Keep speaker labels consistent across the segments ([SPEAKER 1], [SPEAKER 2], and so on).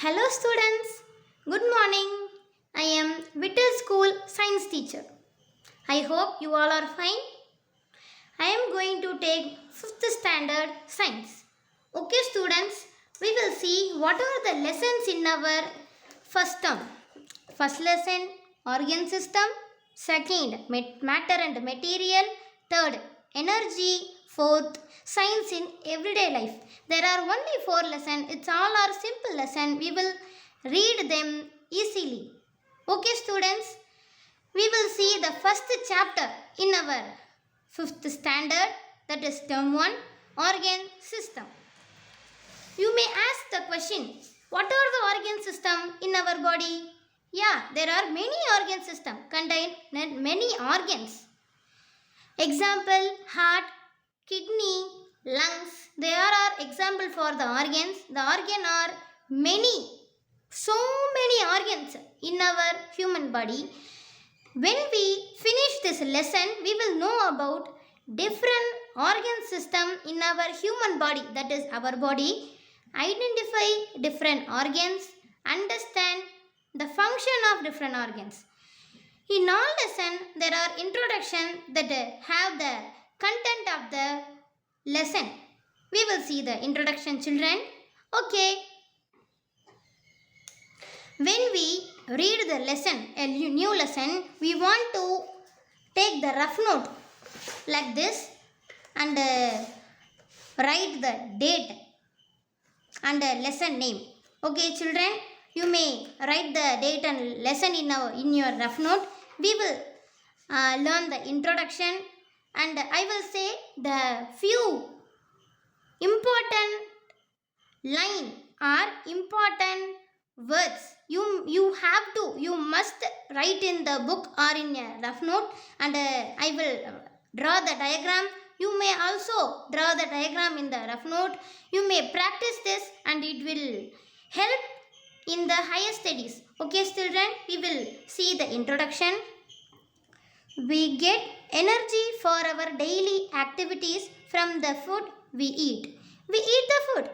[SPEAKER 1] Hello students, good morning. I am Vittal School Science teacher. I hope you all are fine. I am going to take 5th standard Science. Okay students, we will see what are the lessons in our first term. First lesson, organ system. Second, matter and material. Third, energy. Fourth, science in everyday life. There are only 4 lessons. It's all our simple lesson. We will read them easily. Okay students, we will see the first chapter in our 5th standard, that is term 1, organ system. You may ask the question, what are the organ system in our body? Yeah, there are many organ system contain many organs. Example, heart, kidney, lungs. They are example for the organs. The organ are many, so many organs in our human body. When we finish this lesson, we will know about different organ system in our human body, that is our body. Identify different organs, understand the function of different organs. In all lesson, there are introduction that have the content of the lesson. We will see the introduction, children. Okay. When we read the lesson, a new lesson, we want to take the rough note like this and write the date and lesson name. Okay, children, you may write the date and lesson in your rough note. We will learn the introduction and I will say the few important line or important words. You must write in the book or in a rough note and I will draw the diagram. You may also draw the diagram in the rough note. You may practice this and it will help in the higher studies. Okay children, we will see the introduction. We get energy for our daily activities from the food we eat. We eat the food.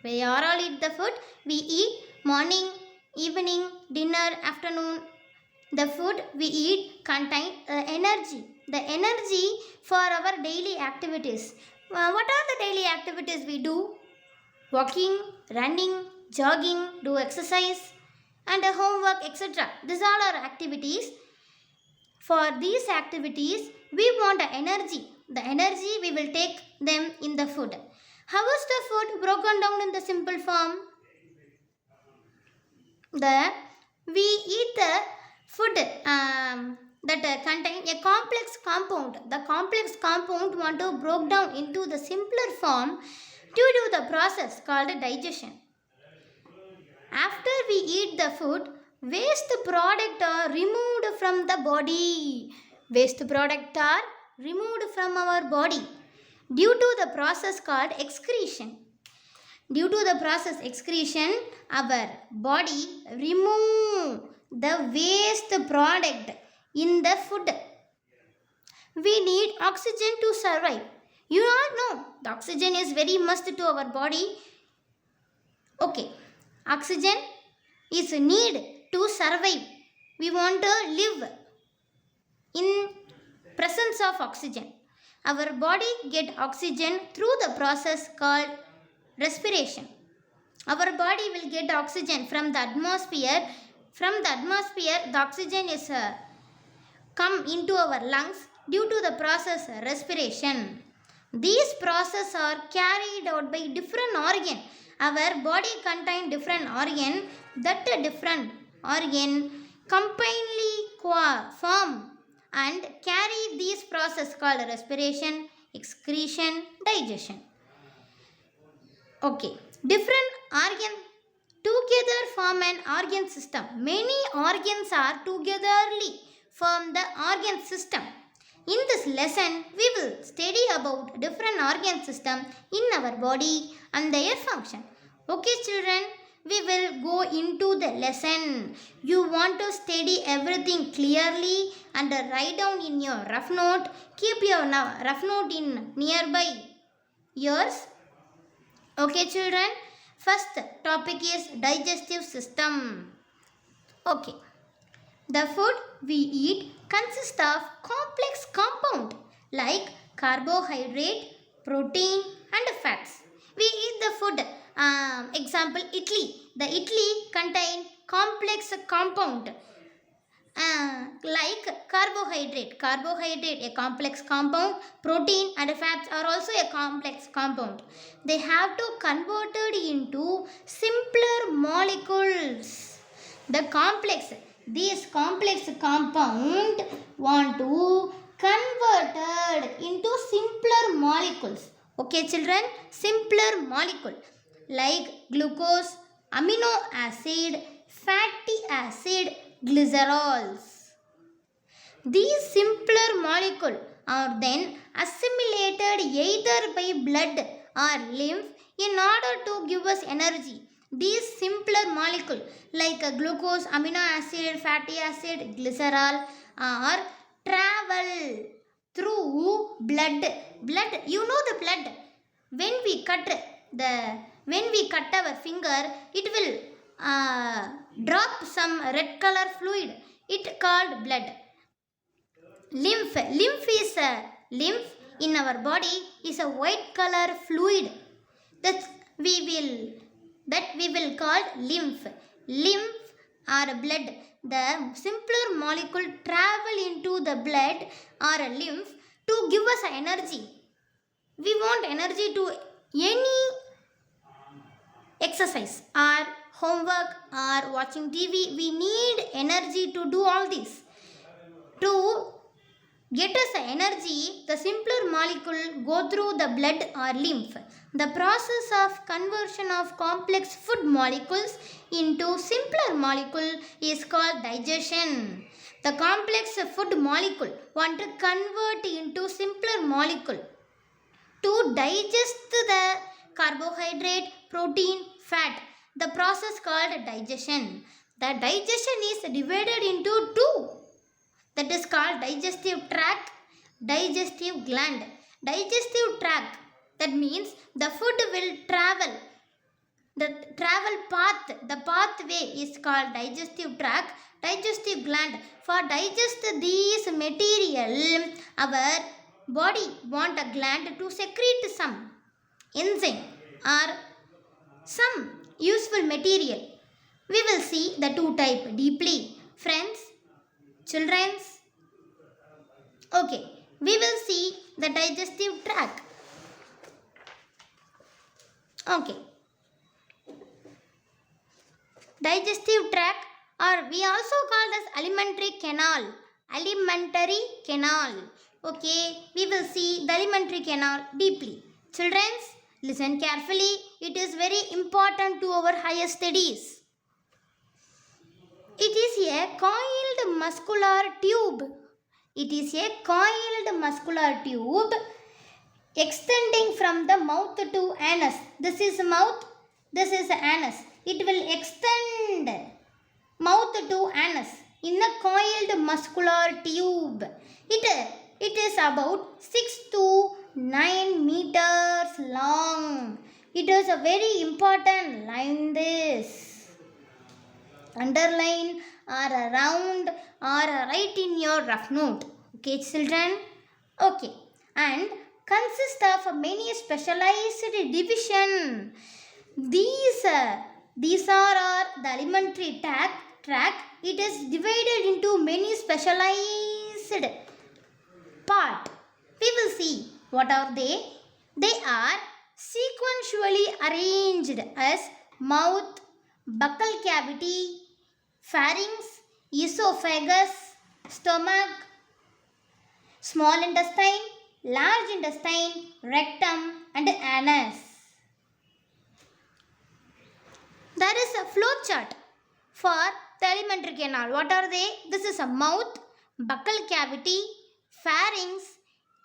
[SPEAKER 1] We all eat the food. We eat morning, evening, dinner, afternoon. The food we eat contain energy. The energy for our daily activities. What are the daily activities we do? Walking, running, jogging, do exercise and homework, etc. These are our activities. For these activities, we want energy. The energy we will take them in the food. How is the food broken down in the simple form? We eat the food that contain a complex compound. The complex compound want to broke down into the simpler form due to the process called digestion. After we eat the food, waste product are removed from the body. Waste product are removed from our body due to the process called excretion. Due to the process excretion, our body remove the waste product in the food. We need oxygen to survive. You all know the oxygen is very must to our body. Okay, oxygen is need to survive. We want to live in presence of oxygen. Our body get oxygen through the process called respiration. Our body will get oxygen from the atmosphere. From the atmosphere, the oxygen is come into our lungs due to the process respiration. These processes are carried out by different organ. Our body contain different organ. That different organ combinedly form and carry these process called respiration, excretion, digestion. Okay, different organ together form an organ system. Many organs are togetherly form the organ system. In this lesson, we will study about different organ system in our body and their function. Okay children, we will go into the lesson. You want to study everything clearly and write down in your rough note. Keep your rough note in nearby yours. Okay children, First topic is digestive system. Okay. The food we eat consists of complex compound like carbohydrate, protein and fats. We eat the food, example idli. The idli contain complex compound like carbohydrate a complex compound, protein and fats are also a complex compound. They have to converted into simpler molecules. These complex compound want to converted into simpler molecules. Okay children, simpler molecule like glucose, amino acid, fatty acid, glycerols. These simpler molecules are then assimilated either by blood or lymph in order to give us energy. These simpler molecules like glucose, amino acid, fatty acid, glycerol are travel through blood. Blood, you know the blood. When we cut our finger, it will drop some red color fluid. It called blood. Lymph in our body is a white color fluid that we will call lymph. Lymph or blood. The simpler molecule travel into the blood or lymph to give us energy. We want energy to any exercise or homework or watching TV. We need energy to do all this. To get us energy, the simpler molecule go through the blood or lymph. The process of conversion of complex food molecules into simpler molecule is called digestion. The complex food molecule want to convert into simpler molecule to digest the carbohydrate, protein, fat. The process called digestion. The digestion is divided into two. That is called digestive tract, digestive gland. Digestive tract, that means the food will travel. The travel path, the pathway is called digestive tract, digestive gland. For digest these material, our body want a gland to secrete some enzyme or some useful material. We will see the two type deeply. Friends, children's, okay, we will see the digestive tract. Okay. Digestive tract, or we also call as alimentary canal. Alimentary canal. Okay, we will see the alimentary canal deeply. Children's, listen carefully. It is very important to our higher studies. It is a coiled muscular tube. It is a coiled muscular tube extending from the mouth to anus. This is mouth, this is anus. It will extend mouth to anus in a coiled muscular tube. It is about 6 to 9 meters long. It is a very important line this. Underline or around or write in your rough note. Okay children? Okay. And consist of many specialized division. These are the alimentary tract. It is divided into many specialized part. We will see what are they. They are sequentially arranged as mouth, buccal cavity, pharynx, esophagus, stomach, small intestine, large intestine, rectum and anus. There is a flow chart for the alimentary canal. What are they? This is a mouth, buccal cavity, pharynx,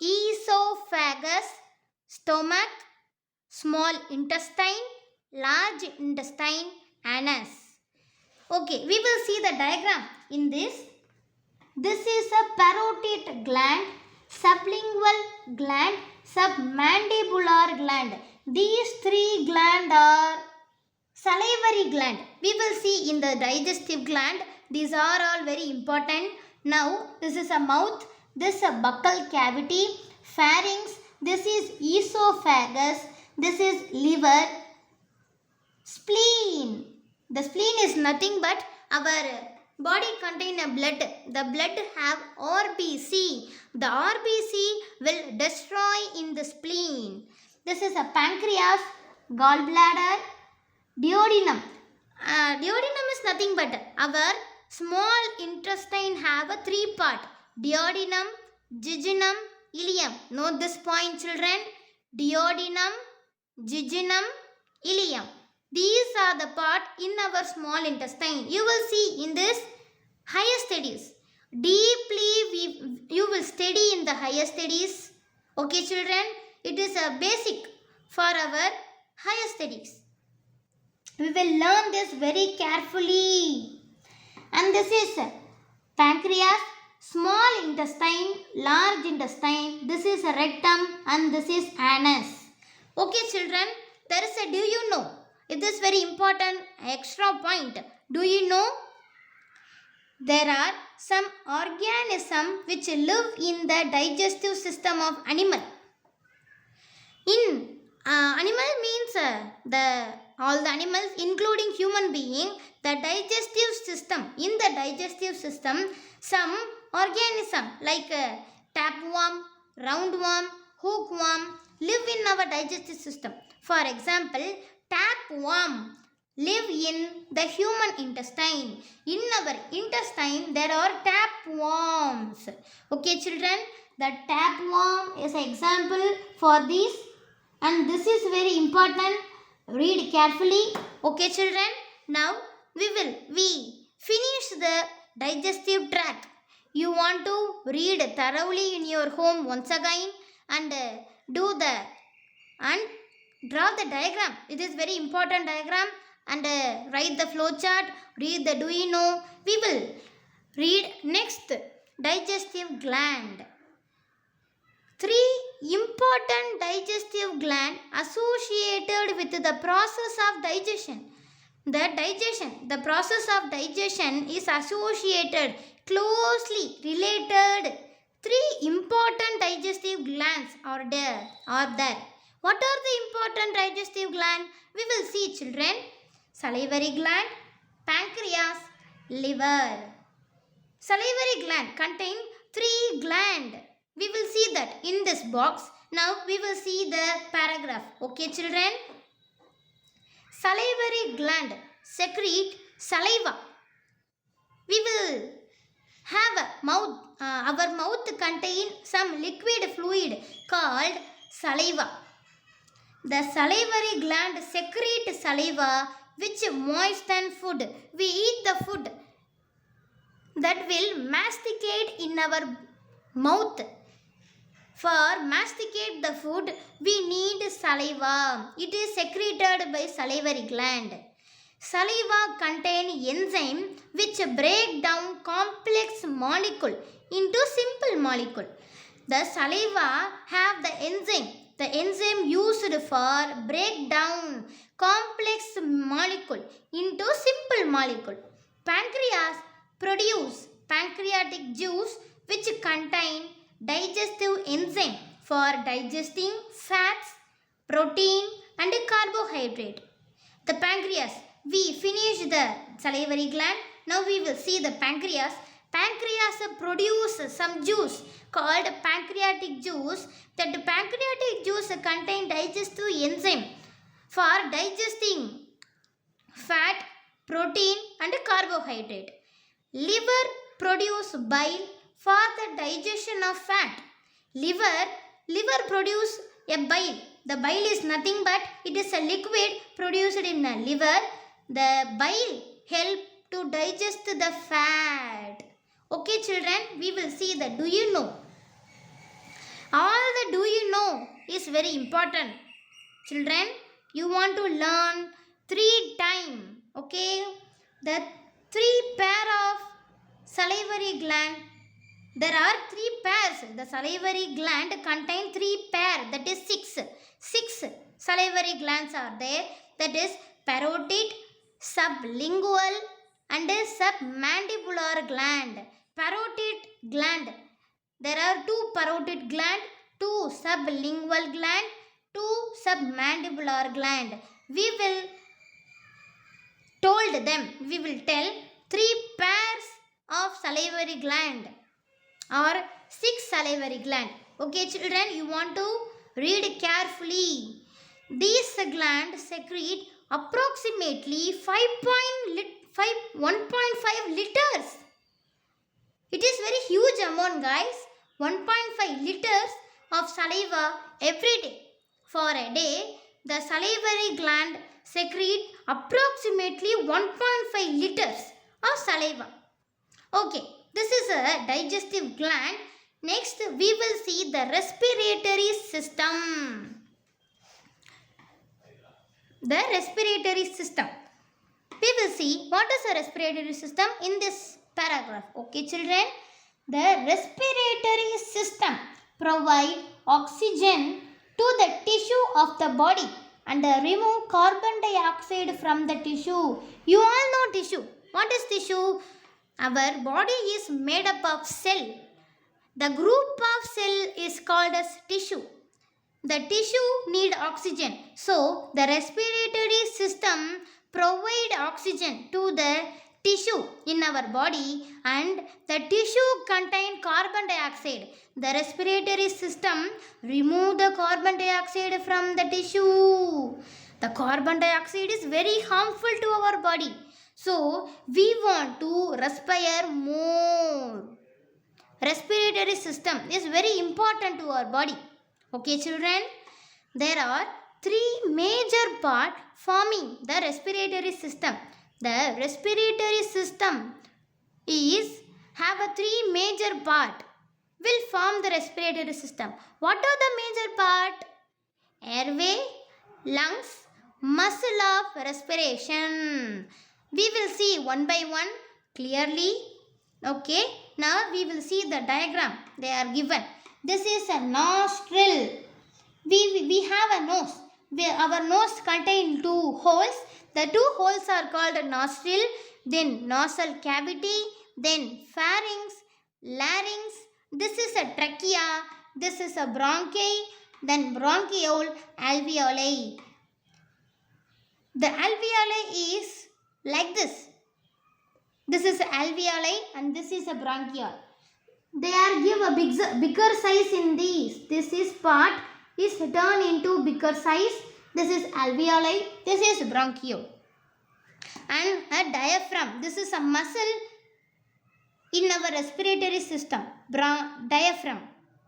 [SPEAKER 1] esophagus, stomach, small intestine, large intestine, anus. Okay, we will see the diagram in this. This is a parotid gland, sublingual gland, submandibular gland. These three glands are Salivary gland. We will see in the digestive gland. These are all very important. Now, this is a mouth. This is a buccal cavity. Pharynx. This is esophagus. This is liver. Spleen. The spleen is nothing but our body contain a blood. The blood have RBC. The RBC will destroy in the spleen. This is a pancreas, gallbladder, duodenum. Duodenum is nothing but our small intestine have a three part. Duodenum, jejunum, ileum. Note this point, children. Duodenum, jejunum, ileum. These are the part in our small intestine. You will see in this higher studies. Deeply you will study in the higher studies. Okay, children. It is a basic for our higher studies. We will learn this very carefully. And this is pancreas, small intestine, large intestine. This is a rectum and this is anus. Okay, children. There is a do you know? It is very important extra point. Do you know? There are some organisms which live in the digestive system of animal. In animal means all the animals including human being, the digestive system. In the digestive system, some organism like tapeworm, roundworm, hookworm live in our digestive system. For example, tapeworm live in the human intestine. In our intestine, there are tapeworms. Okay, children, the tapeworm is an example for this, and this is very important. Read carefully. Okay, children. Now we finish the digestive tract. You want to read thoroughly in your home once again and draw the diagram. It is very important diagram and write the flow chart. Read the do you know. We will read next digestive gland. Three important digestive gland associated with the process of digestion. The process of digestion is associated, closely related. Three important digestive glands are there. What are the important digestive glands? We will see, children. Salivary gland, pancreas, liver. Salivary gland contain three glands. We will see that in this box. Now we will see the paragraph. Okay, children. Salivary gland secrete saliva. We will have a mouth. Our mouth contain some liquid fluid called saliva. The salivary gland secrete saliva which moisten food. We eat the food that will masticate in our mouth. For masticate the food, we need saliva. It is secreted by salivary gland. Saliva contain enzyme which break down complex molecule into simple molecule. The saliva have the enzyme used for break down complex molecule into simple molecule. Pancreas produce pancreatic juice which contain digestive enzyme for digesting fats, protein and carbohydrate. The pancreas. We finish the salivary gland. Now we will see the pancreas. Pancreas produce some juice called pancreatic juice. That pancreatic juice contain digestive enzyme for digesting fat, protein and carbohydrate. Liver produce bile for the digestion of fat. Liver produce a bile. The bile is nothing but it is a liquid produced in the liver. The bile help to digest the fat. Okay, children, we will see the do you know. All the do you know is very important. Children, you want to learn 3 times. Okay, the 3 pair of salivary gland. There are 3 pairs. The salivary gland contain 3 pairs. That is 6. 6 salivary glands are there. That is parotid, sublingual and submandibular gland. Parotid gland. There are two parotid gland, two sublingual gland, two submandibular gland. We will tell three pairs of salivary gland or 6 salivary gland. Okay children, you want to read carefully. These glands secrete approximately 1.5 liters. It is very huge amount guys. 1.5 liters of saliva every day. For a day, the salivary gland secrete approximately 1.5 liters of saliva. Okay, this is a digestive gland. Next, we will see the respiratory system. The respiratory system. We will see what is the respiratory system in this paragraph. Okay, children. The respiratory system provides oxygen to the tissue of the body and remove carbon dioxide from the tissue. You all know tissue. What is tissue? Our body is made up of cell. The group of cell is called as tissue. The tissue need oxygen. So, the respiratory system provide oxygen to the tissue in our body and the tissue contain carbon dioxide. The respiratory system remove the carbon dioxide from the tissue. The carbon dioxide is very harmful to our body. So, we want to respire more. Respiratory system is very important to our body. Okay children, there are three major parts forming the respiratory system. The respiratory system have a three major part will form the respiratory system. What are the major part? Airway, lungs, muscle of respiration. We will see one by one clearly. Okay, now we will see the diagram they are given. This is a nostril. We have a nose. Our nose contains two holes. The two holes are called nostril, then nasal cavity, then pharynx, larynx. This is a trachea. This is a bronchi, then bronchiole, alveoli. The alveoli is like this. This is alveoli and this is a bronchiole. They are give a bigger size in these. This is part is turned into bigger size. This is alveoli. This is bronchiole. And a diaphragm. This is a muscle in our respiratory system. Diaphragm.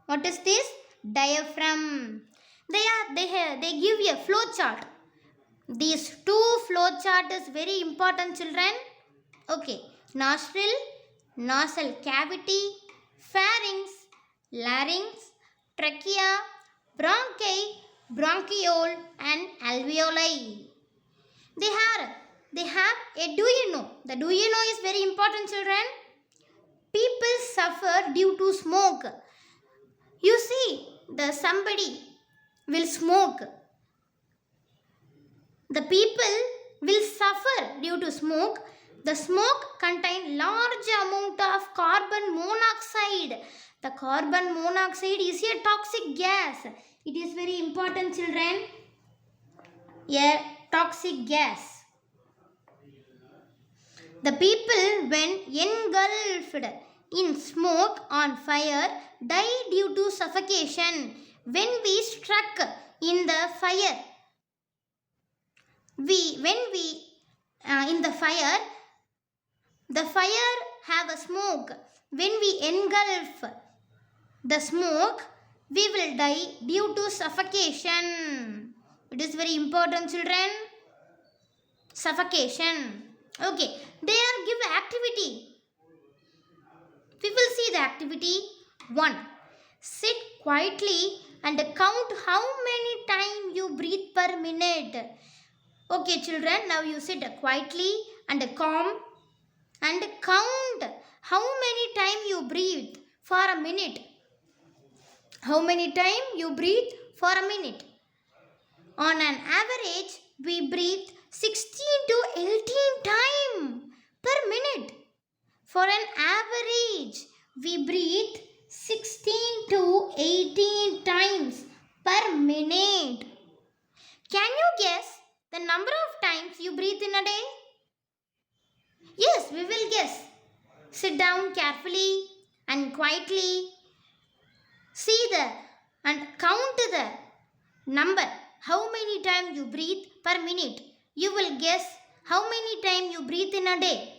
[SPEAKER 1] What is this? Diaphragm. They give you a flow chart. These two flow chart is very important children. Okay. Nostril, nasal cavity, pharynx, larynx, trachea, bronchi, bronchiole and alveoli. They have a do you know. The do you know is very important children. People suffer due to smoke. You see, somebody will smoke. The people will suffer due to smoke. The smoke contains large amount of carbon monoxide. The carbon monoxide is a toxic gas. It is very important children. A toxic gas. The people when engulfed in smoke on fire die due to suffocation. When we struck in the fire, the fire have a smoke. When we engulf the smoke, we will die due to suffocation. It is very important children. Suffocation. Okay, they are give activity. We will see the activity. 1. Sit quietly and count how many times you breathe per minute. Okay children, now you sit quietly and calm and count how many times you breathe for a minute. How many times you breathe for a minute? On an average, we breathe 60 breathe 16 to 18 times per minute. Can you guess the number of times you breathe in a day? Yes, we will guess. Sit down carefully and quietly. See and count the number. How many times you breathe per minute? You will guess how many times you breathe in a day.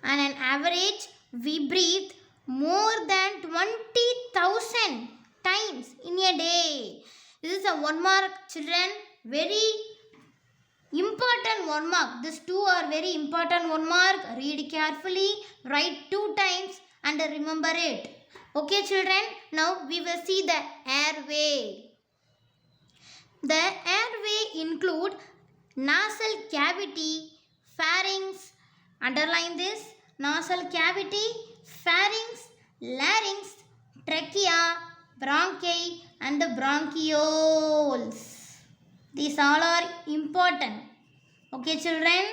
[SPEAKER 1] On an average, we breathe more than 20,000 times in a day. This is a 1 mark, children. Very important 1 mark. These two are very important 1 mark. Read carefully, write 2 times and remember it. Okay, children. Now we will see the airway. The airway include nasal cavity, pharynx. Underline this. Nasal cavity, pharynx, larynx, trachea, bronchi and the bronchioles. These all are important. Okay, children.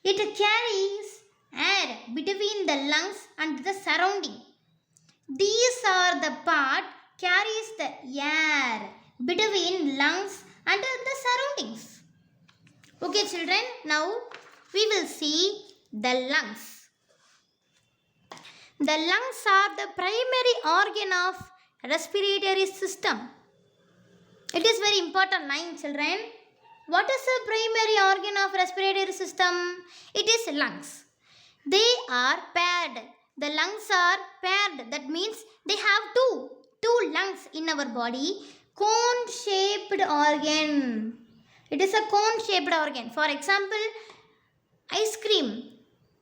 [SPEAKER 1] It carries air between the lungs and the surrounding. These are the part carries the air between lungs and the surroundings. Okay, children. Now we will see the lungs. The lungs are the primary organ of respiratory system. It is very important line, children. What is the primary organ of respiratory system? It is lungs. They are paired. The lungs are paired. That means they have two lungs in our body. Cone-shaped organ. It is a cone-shaped organ. For example, ice cream.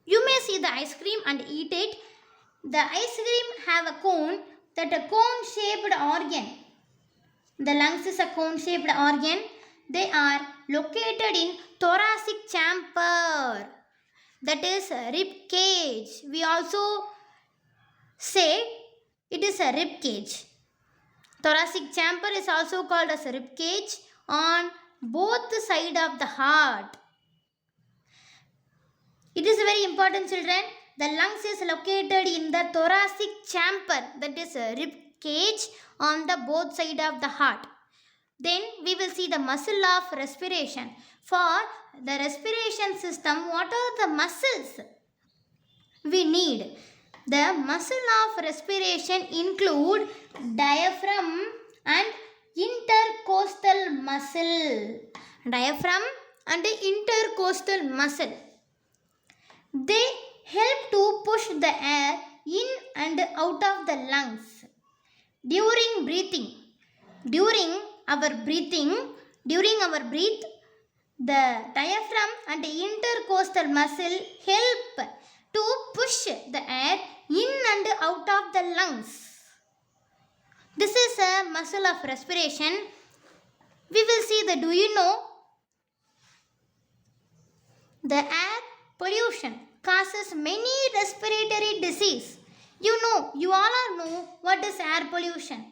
[SPEAKER 1] You may see the ice cream and eat it. The ice cream have a cone, that a cone-shaped organ. The lungs is a cone-shaped organ. They are located in thoracic chamber. That is rib cage. We also say it is a rib cage. Thoracic chamber is also called as a rib cage on both sides of the heart. It is very important, children. The lungs is located in the thoracic chamber, that is a rib cage on the both sides of the heart. Then we will see the muscle of respiration. For the respiration system, what are the muscles we need? The muscle of respiration include diaphragm and intercostal muscle. Diaphragm and intercostal muscle. They help to push the air in and out of the lungs during breathing. During our breath, the diaphragm and intercostal muscle help to push the air in and out of the lungs. This is a muscle of respiration. We will see the, do you know, the air pollution causes many respiratory disease. You all know what is air pollution.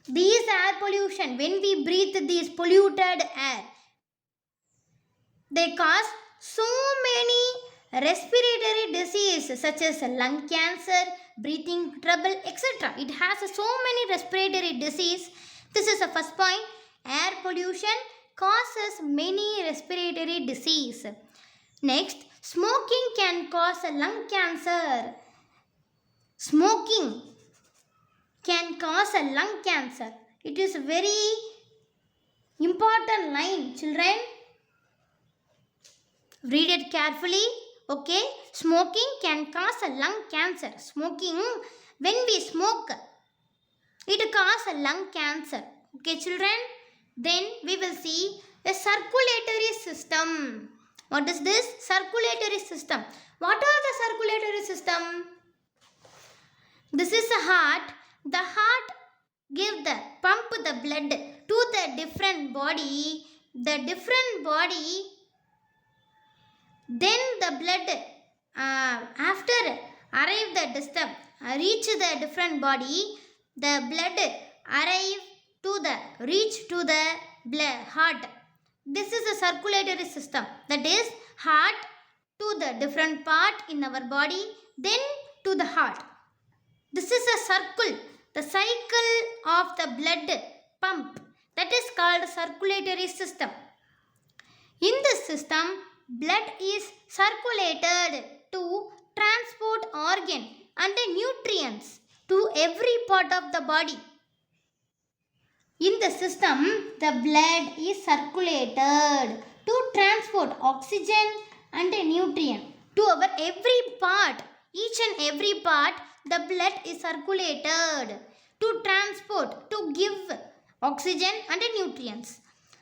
[SPEAKER 1] These air pollution, when we breathe these polluted air, they cause so many respiratory diseases such as lung cancer, breathing trouble, etc. It has so many respiratory disease. This is the first point. Air pollution causes many respiratory disease. Next, smoking can cause a lung cancer. Smoking can cause a lung cancer. It is a very important line, children. Read it carefully. Okay, smoking can cause a lung cancer. Smoking, when we smoke, it causes a lung cancer. Okay, children. Then we will see a circulatory system. What is this? Circulatory system. What are the circulatory system? This is a heart. The heart pump the blood to the different body. The different body, then the blood after reach the different body, the blood reach to the heart. This is a circulatory system. That is heart to the different part in our body, then to the heart. This is a circle, the cycle of the blood pump, that is called circulatory system. In this system, blood is circulated to transport organ and nutrients to every part of the body. In the system, the blood is circulated to transport oxygen and nutrient to our every part. Each and every part, the blood is circulated to transport, to give oxygen and nutrients.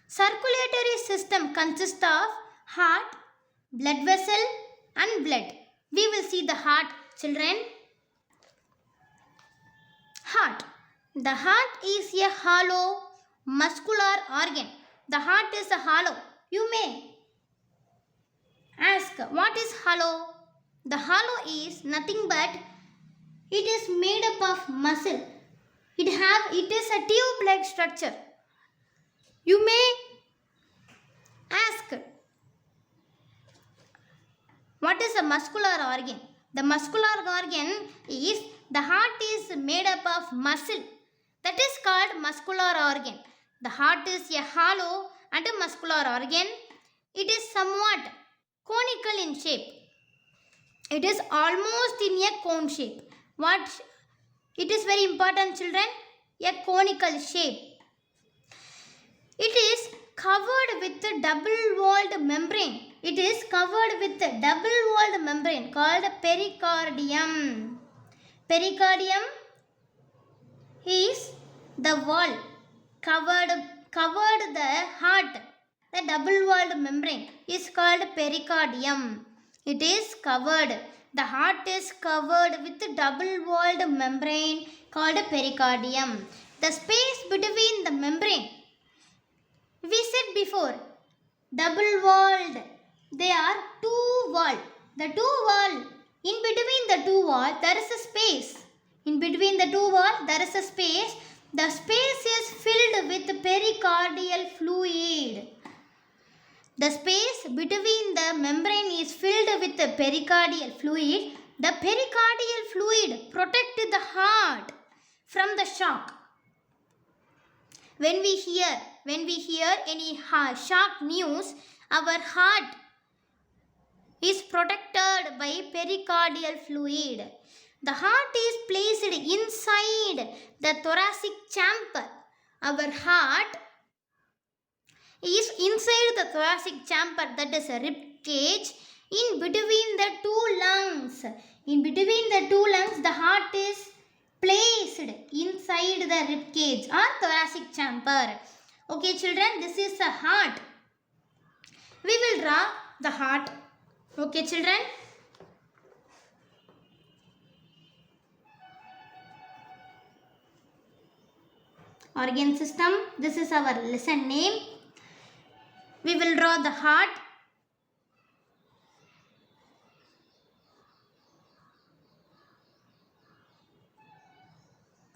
[SPEAKER 1] Circulatory system consists of heart, blood vessel and blood. We will see the heart, children. Heart. The heart is a hollow muscular organ. The heart is a hollow. You may ask, what is hollow? The hollow is nothing but it is made up of muscle. It is a tube-like structure. You may ask, what is a muscular organ? The muscular organ is, the heart is made up of muscle. That is called muscular organ. The heart is a hollow and a muscular organ. It is somewhat conical in shape. It is almost in a cone shape. It is very important, children. A conical shape. It is covered with a double-walled membrane. It is covered with a double-walled membrane called pericardium. Pericardium is the wall covered the heart. The double-walled membrane is called pericardium. It is covered. The heart is covered with a double-walled membrane called pericardium. The space between the membrane, we said before, double-walled. They are two-walled. The two-wall, in between the two wall, there is a space. In between the two wall, there is a space. The space is filled with pericardial fluid. The space between the membrane is filled with the pericardial fluid. The pericardial fluid protects the heart from the shock. When we hear any shock news, our heart is protected by pericardial fluid. The heart is placed inside the thoracic chamber. Our heart is inside the thoracic chamber, that is a rib cage, in between the two lungs. In between the two lungs, the heart is placed inside the rib cage or thoracic chamber. Okay, children, this is the heart. We will draw the heart. Okay, children. Organ system. This is our lesson name. We will draw the heart.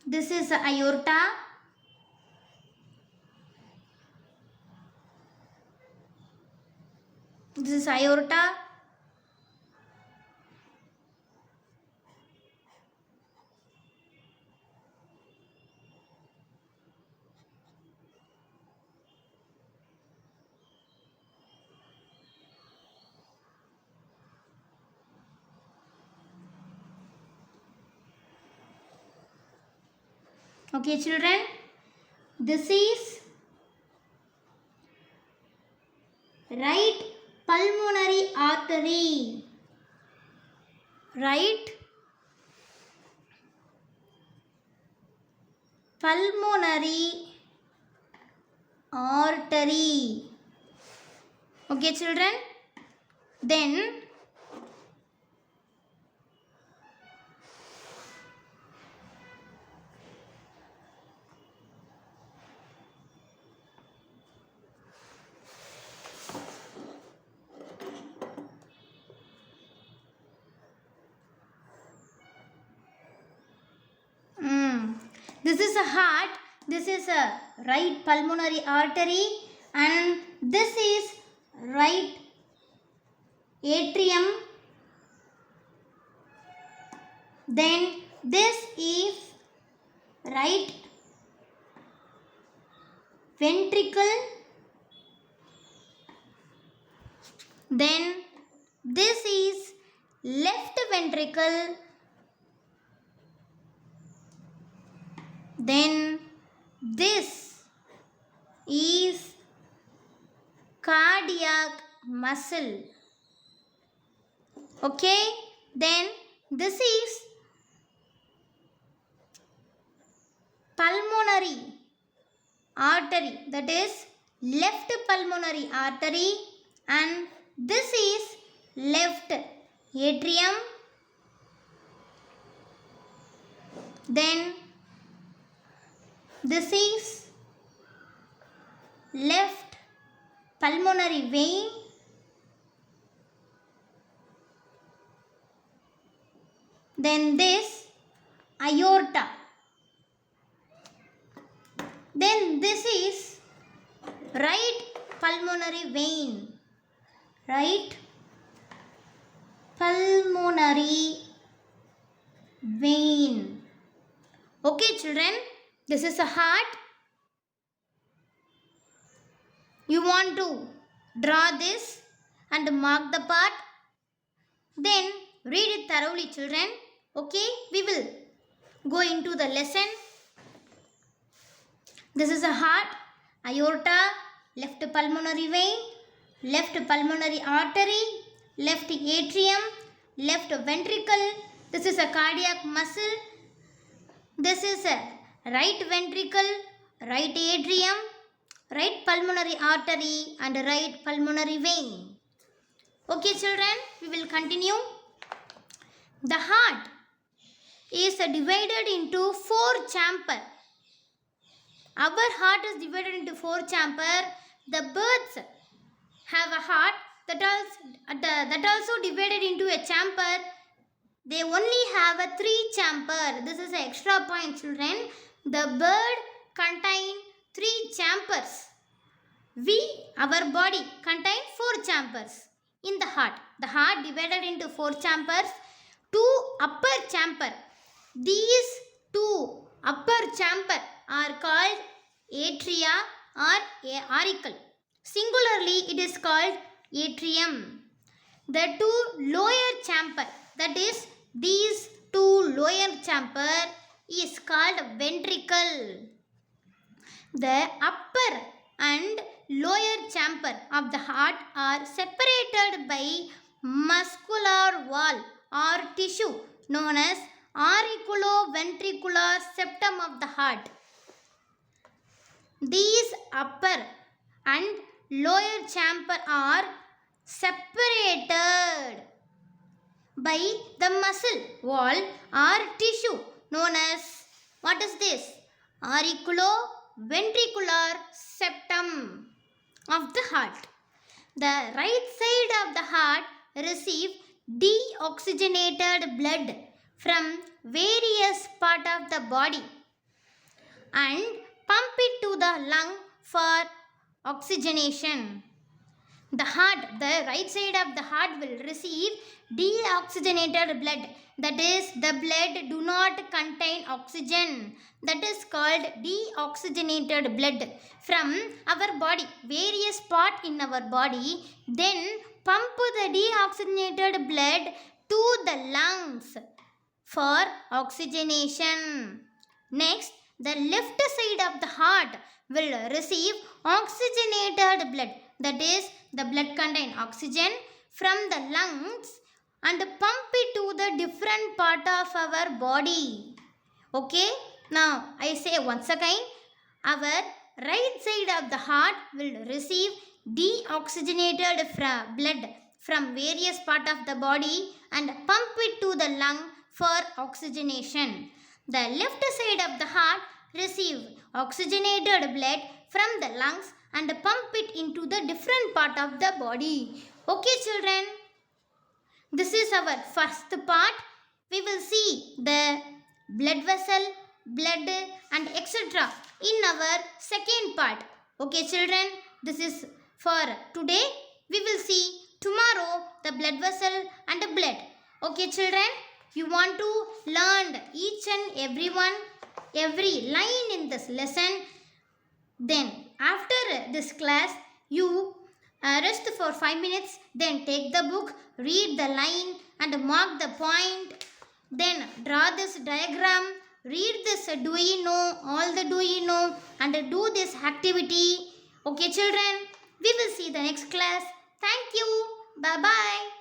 [SPEAKER 1] This is aorta. This is aorta. Okay, children, this is right pulmonary artery. Right pulmonary artery. Okay, children, then this is a heart, this is a right pulmonary artery, and this is right atrium. Then this is right ventricle. Then this is left ventricle. Then this is cardiac muscle. Okay, then this is pulmonary artery, that is left pulmonary artery, and this is left atrium. Then this is left pulmonary vein. Then this aorta. Then this is right pulmonary vein. Right pulmonary vein. Okay, children, this is a heart. You want to draw this and mark the part. Then read it thoroughly, children. Okay, we will go into the lesson. This is a heart, aorta, left pulmonary vein, left pulmonary artery, left atrium, left ventricle. This is a cardiac muscle. This is a right ventricle, right atrium, right pulmonary artery and right pulmonary vein. Okay, children, we will continue. The heart is divided into 4 chambers. Our heart is divided into 4 chambers. The birds have a heart that also divided into a chamber. They only have a 3 chamber. This is an extra point, children. The bird contain 3 chambers. Our body contain 4 chambers in the heart. The heart divided into 4 chambers. 2 upper chamber. These 2 upper chamber are called atria or auricle. Singularly, it is called atrium. The 2 lower chamber, that is these 2 lower chamber, is called ventricle. The upper and lower chamber of the heart are separated by muscular wall or tissue known as auriculoventricular septum of the heart. These upper and lower chamber are separated by the muscle wall or tissue known as, what is this? Auriculoventricular septum of the heart. The right side of the heart receive deoxygenated blood from various parts of the body and pump it to the lung for oxygenation. The right side of the heart will receive deoxygenated blood. That is, the blood do not contain oxygen. That is called deoxygenated blood from our body, various parts in our body. Then pump the deoxygenated blood to the lungs for oxygenation. Next, the left side of the heart will receive oxygenated blood. That is, the blood contain oxygen from the lungs and pump it to the different part of our body. Okay, now I say once again, our right side of the heart will receive deoxygenated blood from various part of the body and pump it to the lung for oxygenation. The left side of the heart receive oxygenated blood from the lungs and pump it into the different part of the body. Okay, children, this is our first part. We will see the blood vessel, blood and etc. in our second part. Okay, children, this is for today. We will see tomorrow the blood vessel and the blood. Okay children, you want to learn each and every line in this lesson. Then after this class you rest for 5 minutes, then take the book, read the line and mark the point. Then draw this diagram, read this do you know, all the do you know and do this activity. Okay children, we will see the next class. Thank you. Bye bye.